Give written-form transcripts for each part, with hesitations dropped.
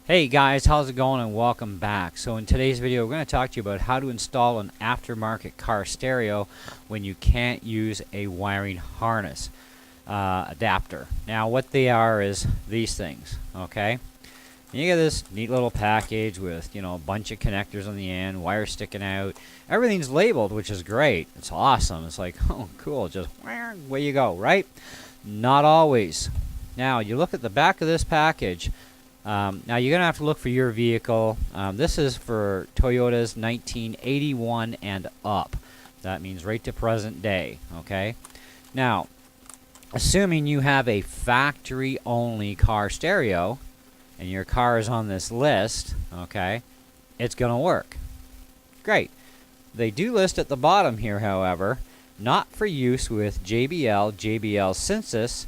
Hey guys, how's it going and welcome back. So in today's video we're going to talk to you about how to install an aftermarket car stereo when you can't use a wiring harness adapter. Now what they are is these things, okay? And you get this neat little package with, a bunch of connectors on the end, wires sticking out. Everything's labeled, which is great. It's awesome. It's like, oh cool, just away you go, right? Not always. Now you look at the back of this package. Now you're going to have to look for your vehicle. This is for Toyotas 1981 and up. That means right to present day, okay? Now, assuming you have a factory-only car stereo and your car is on this list, okay, it's going to work. Great. They do list at the bottom here, however, not for use with JBL Synthesis,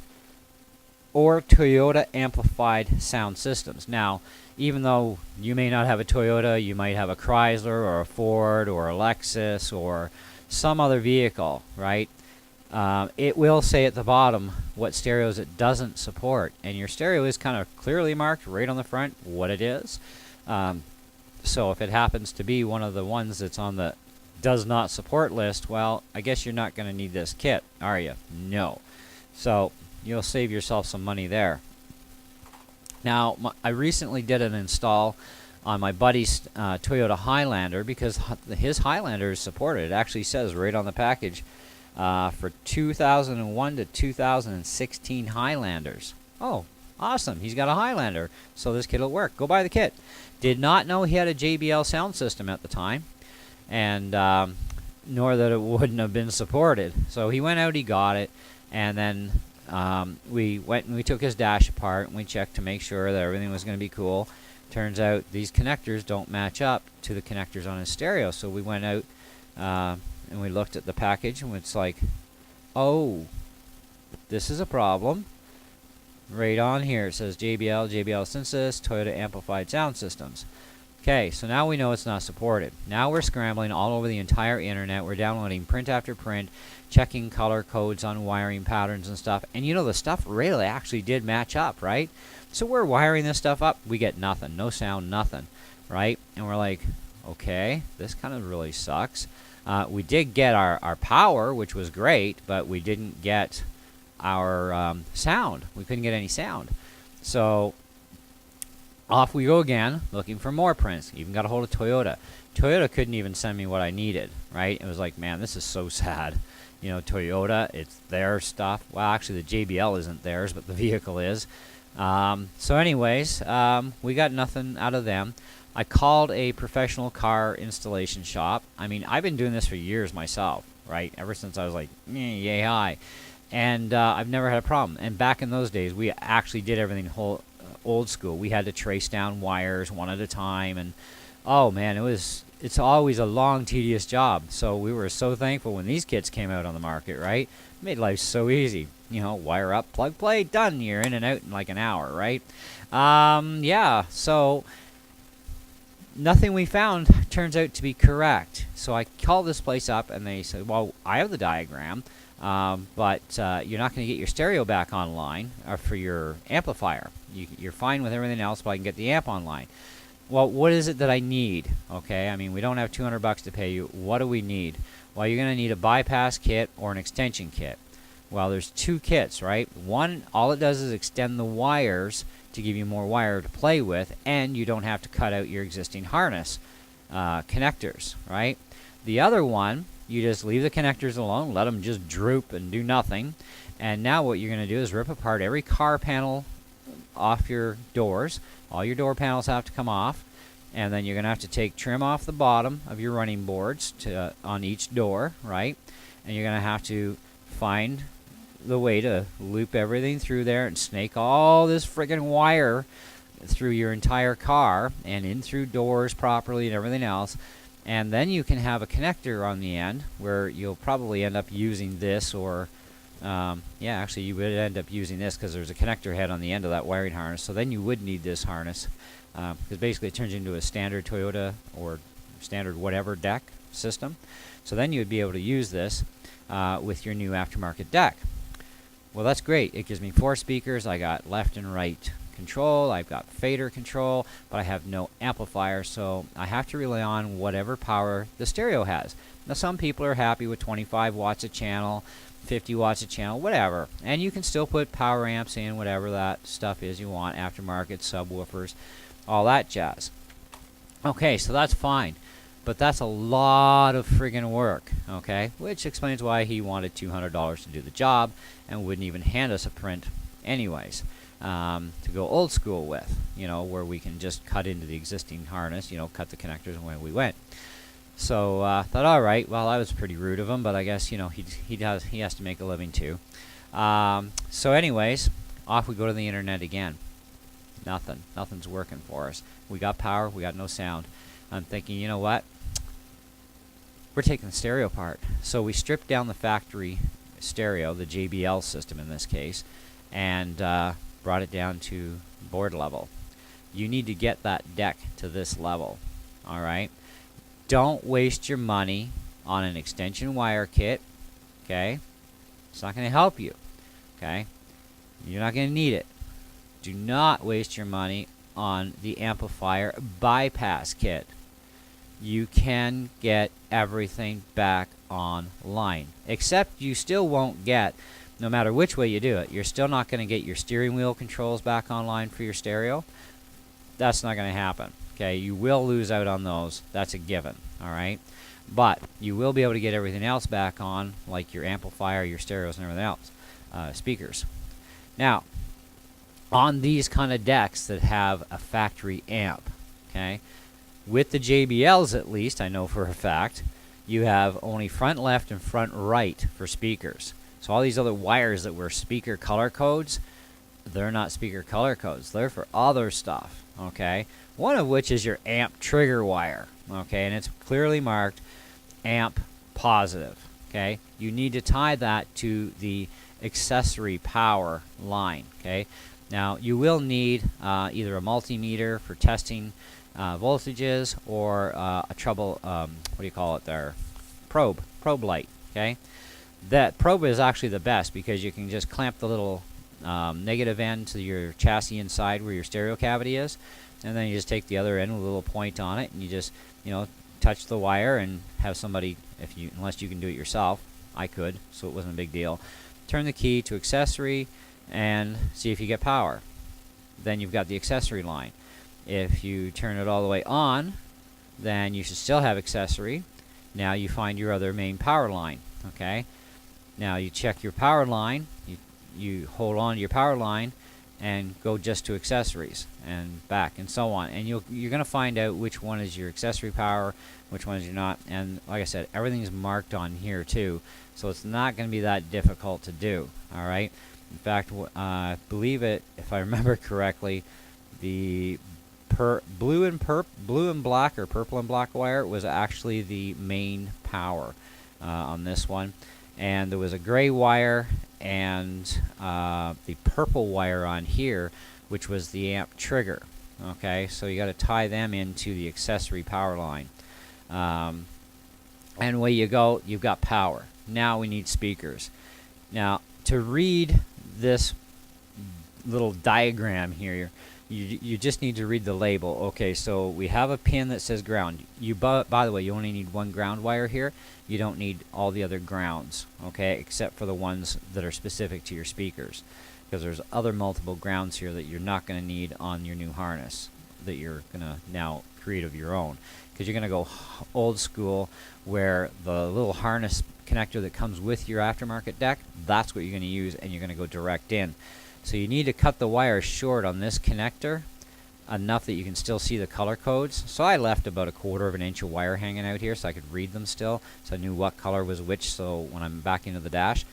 or Toyota amplified sound systems. Now, even though you may not have a Toyota, you might have a Chrysler or a Ford or a Lexus or some other vehicle, right? It will say at the bottom what stereos it doesn't support, and your stereo is kind of clearly marked right on the front what it is. So if it happens to be one of the ones that's on the does not support list, well, I guess you're not going to need this kit, are you? No. So you'll save yourself some money there. Now, I recently did an install on my buddy's Toyota Highlander because his Highlander is supported. It actually says right on the package for 2001 to 2016 Highlanders. Oh, awesome. He's got a Highlander, so this kit will work. Go buy the kit. Did not know he had a JBL sound system at the time, and nor that it wouldn't have been supported. So he went out, he got it, and then we went and we took his dash apart and we checked to make sure that everything was going to be cool. Turns out these connectors don't match up to the connectors on his stereo. So we went out and we looked at the package and it's like, oh, this is a problem. Right on here it says JBL Synthesis, Toyota Amplified Sound Systems. Okay, so now we know it's not supported. Now we're scrambling all over the entire internet. We're downloading print after print, checking color codes on wiring patterns and stuff. And the stuff really actually did match up, right? So we're wiring this stuff up. We get nothing. No sound, nothing, right? And we're like, okay, this kind of really sucks. We did get our power, which was great, but we didn't get our sound. We couldn't get any sound. So off we go again, looking for more prints. Even got a hold of Toyota. Toyota couldn't even send me what I needed, right? It was like, man, this is so sad. Toyota, it's their stuff. Well, actually, the JBL isn't theirs, but the vehicle is. So anyways, we got nothing out of them. I called a professional car installation shop. I mean, I've been doing this for years myself, right? Ever since I was like, yay, hi. And I've never had a problem. And back in those days, we actually did everything old school. We had to trace down wires one at a time, and oh man, it's always a long, tedious job. So we were so thankful when these kits came out on the market, right? It made life so easy. Wire up, plug, play, done. You're in and out in like an hour, right? Yeah, so nothing we found turns out to be correct. So I called this place up and they said, well, I have the diagram, but you're not going to get your stereo back online for your amplifier. You're fine with everything else, but I can get the amp online. Well, what is it that I need? Okay, I mean, we don't have $200 to pay you. What do we need? Well, you're going to need a bypass kit or an extension kit. Well, there's two kits, right? One, all it does is extend the wires to give you more wire to play with, and you don't have to cut out your existing harness connectors, right? The other one, you just leave the connectors alone, let them just droop and do nothing. And now what you're going to do is rip apart every car panel off your doors. All your door panels have to come off, and then you're going to have to take trim off the bottom of your running boards on each door, right? And you're going to have to find the way to loop everything through there and snake all this friggin' wire through your entire car and in through doors properly and everything else. And then you can have a connector on the end where you'll probably end up using this, or actually you would end up using this because there's a connector head on the end of that wiring harness. So then you would need this harness because basically it turns into a standard Toyota or standard whatever deck system. So then you would be able to use this with your new aftermarket deck. Well, that's great. It gives me 4 speakers. I got left and right control, I've got fader control, but I have no amplifier, so I have to rely on whatever power the stereo has. Now some people are happy with 25 watts a channel, 50 watts a channel, whatever, and you can still put power amps in, whatever that stuff is you want, aftermarket, subwoofers, all that jazz. Okay, so that's fine, but that's a lot of friggin' work, okay, which explains why he wanted $200 to do the job and wouldn't even hand us a print anyways, to go old school with, you know, where we can just cut into the existing harness, you know, cut the connectors and away we went. So thought, all right, well, that was pretty rude of him, but I guess, you know, he has to make a living too. So anyways, off we go to the internet again. Nothing's working for us. We got power, we got no sound. I'm thinking, you know what? We're taking the stereo apart. So we stripped down the factory stereo, the JBL system in this case, and brought it down to board level. You need to get that deck to this level, all right? Don't waste your money on an extension wire kit, okay? It's not going to help you, okay? You're not going to need it. Do not waste your money on the amplifier bypass kit. You can get everything back online, except you still won't get, no matter which way you do it, you're still not going to get your steering wheel controls back online for your stereo. That's not going to happen. Okay, you will lose out on those. That's a given, all right? But you will be able to get everything else back on, like your amplifier, your stereos, and everything else, speakers. Now, on these kind of decks that have a factory amp, okay, with the JBLs at least, I know for a fact, you have only front left and front right for speakers. So all these other wires that were speaker color codes, they're not speaker color codes. They're for other stuff, okay? One of which is your amp trigger wire, okay? And it's clearly marked amp positive, okay? You need to tie that to the accessory power line, okay? Now, you will need either a multimeter for testing voltages or a treble, what do you call it there? Probe light, okay? That probe is actually the best because you can just clamp the little negative end to your chassis inside where your stereo cavity is, and then you just take the other end with a little point on it, and you just, you know, touch the wire and have somebody, unless you can do it yourself, I could, so it wasn't a big deal, turn the key to accessory and see if you get power. Then you've got the accessory line. If you turn it all the way on, then you should still have accessory. Now you find your other main power line, okay? Now you check your power line, you hold on to your power line and go just to accessories and back and so on, and you're going to find out which one is your accessory power, which one is your not, and like I said, everything's marked on here too, so it's not going to be that difficult to do, all right? In fact, I believe it, if I remember correctly, the blue and black or purple and black wire was actually the main power on this one, and there was a gray wire and the purple wire on here, which was the amp trigger. Okay, so you got to tie them into the accessory power line, and away you go. You've got power. Now we need speakers. Now to read this little diagram here, you just need to read the label. Okay, so we have a pin that says ground. By the way, you only need one ground wire here. You don't need all the other grounds, okay, except for the ones that are specific to your speakers, because there's other multiple grounds here that you're not going to need on your new harness that you're going to now create of your own, because you're going to go old school where the little harness connector that comes with your aftermarket deck, that's what you're going to use, and you're going to go direct in. So you need to cut the wire short on this connector enough that you can still see the color codes. So I left about 1/4 of an inch of wire hanging out here so I could read them still, so I knew what color was which, so when I'm back into the dash.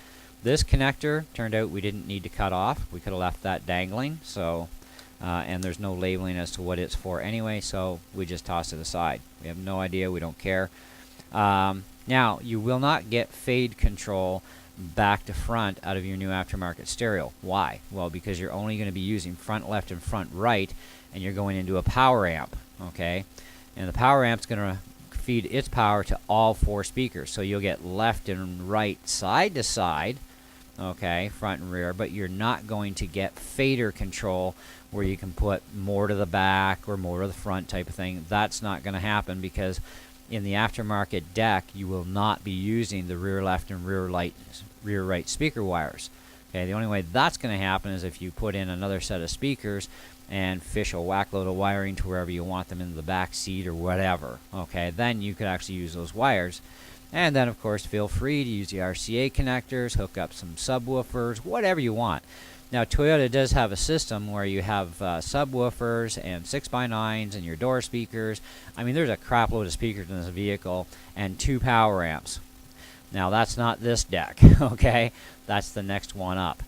This connector turned out we didn't need to cut off. We could have left that dangling, so and there's no labeling as to what it's for anyway, so we just tossed it aside. We have no idea, we don't care. Now, you will not get fade control back to front out of your new aftermarket stereo. Why? Well, because you're only going to be using front left and front right, and you're going into a power amp, okay? And the power amp's going to feed its power to all 4 speakers. So you'll get left and right side to side, okay, front and rear, but you're not going to get fader control where you can put more to the back or more to the front type of thing. That's not going to happen because in the aftermarket deck, you will not be using the rear left and rear right speaker wires. Okay, the only way that's going to happen is if you put in another set of speakers and fish a whack load of wiring to wherever you want them in the back seat or whatever. Okay, then you could actually use those wires. And then, of course, feel free to use the RCA connectors, hook up some subwoofers, whatever you want. Now, Toyota does have a system where you have subwoofers and 6x9s and your door speakers. I mean, there's a crap load of speakers in this vehicle and 2 power amps. Now, that's not this deck, okay? That's the next one up.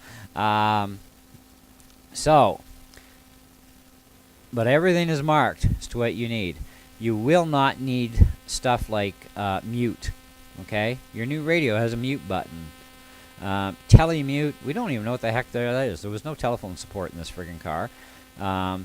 But everything is marked as to what you need. You will not need stuff like mute, okay? Your new radio has a mute button. Telemute, we don't even know what the heck that is. There was no telephone support in this friggin' car.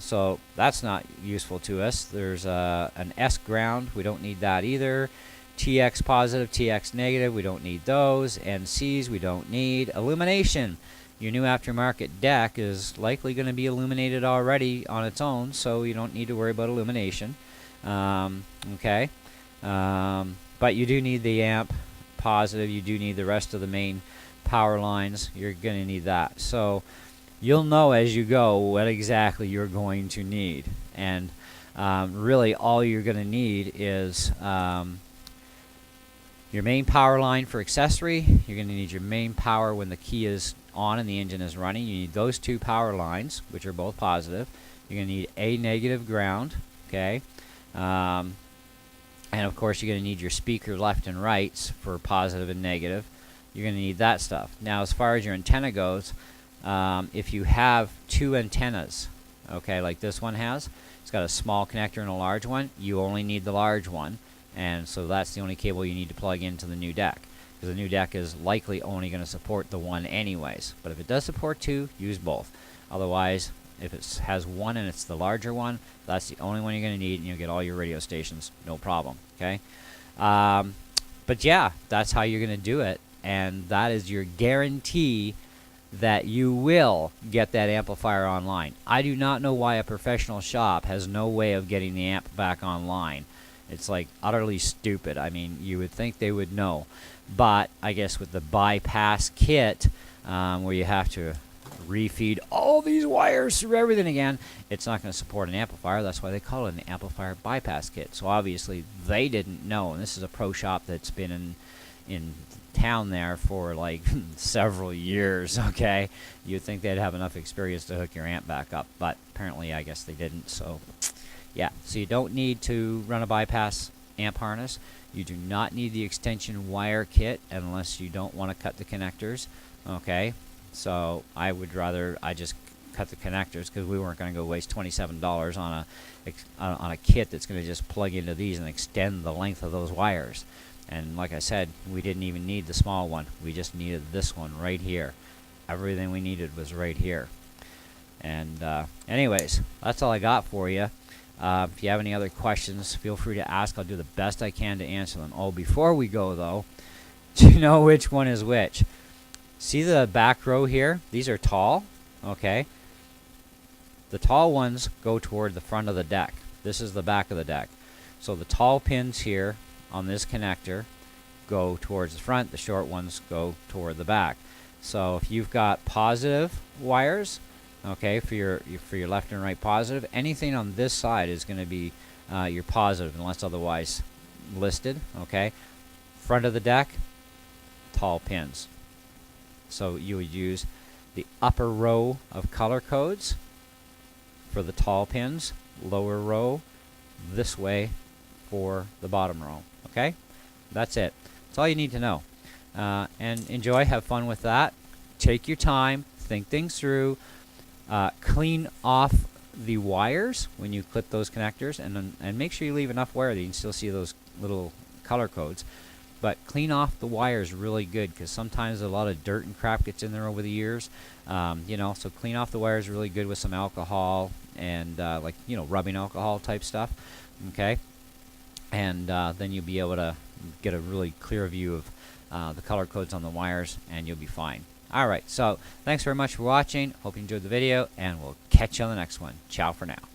So that's not useful to us. There's an S ground. We don't need that either. TX positive, TX negative, we don't need those. NCs, we don't need. Illumination. Your new aftermarket deck is likely going to be illuminated already on its own, so you don't need to worry about illumination. Okay. But you do need the amp positive. You do need the rest of the main power lines. You're going to need that. So you'll know as you go what exactly you're going to need. And really all you're going to need is your main power line for accessory. You're going to need your main power when the key is on and the engine is running. You need those 2 power lines, which are both positive. You're going to need a negative ground, okay? And of course you're going to need your speaker left and rights for positive and negative. You're going to need that stuff. Now as far as your antenna goes, if you have 2 antennas, okay, like this one has, it's got a small connector and a large one, you only need the large one, and so that's the only cable you need to plug into the new deck, because the new deck is likely only going to support the one anyways. But if it does support 2, use both. Otherwise, if it has 1 and it's the larger one, that's the only one you're going to need, and you'll get all your radio stations, no problem, okay? But yeah, that's how you're going to do it, and that is your guarantee that you will get that amplifier online. I do not know why a professional shop has no way of getting the amp back online. It's like utterly stupid. I mean, you would think they would know. But I guess with the bypass kit, where you have to refeed all these wires through everything again, it's not going to support an amplifier. That's why they call it an amplifier bypass kit. So obviously they didn't know. And this is a pro shop that's been in town there for like several years, okay? You'd think they'd have enough experience to hook your amp back up, but apparently I guess they didn't. So yeah, so you don't need to run a bypass amp harness. You do not need the extension wire kit unless you don't want to cut the connectors, okay? So I just cut the connectors because we weren't going to go waste $27 on a kit that's going to just plug into these and extend the length of those wires. And like I said, we didn't even need the small one. We just needed this one right here. Everything we needed was right here. And anyways, that's all I got for you. If you have any other questions, feel free to ask. I'll do the best I can to answer them. Oh, before we go, though, do you know which one is which? See the back row here? These are tall, okay? The tall ones go toward the front of the deck. This is the back of the deck. So the tall pins here on this connector go towards the front. The short ones go toward the back. So if you've got positive wires, okay, for your left and right positive, anything on this side is going to be your positive unless otherwise listed, okay? Front of the deck, tall pins. So you would use the upper row of color codes for the tall pins, lower row this way for the bottom row, okay? That's it. That's all you need to know. And enjoy, have fun with that. Take your time, think things through. Clean off the wires when you clip those connectors, and make sure you leave enough wire that you can still see those little color codes. But clean off the wires really good, because sometimes a lot of dirt and crap gets in there over the years. You know, so clean off the wires really good with some alcohol and like, you know, rubbing alcohol type stuff. Okay, and then you'll be able to get a really clear view of the color codes on the wires, and you'll be fine. Alright, so thanks very much for watching. Hope you enjoyed the video, and we'll catch you on the next one. Ciao for now.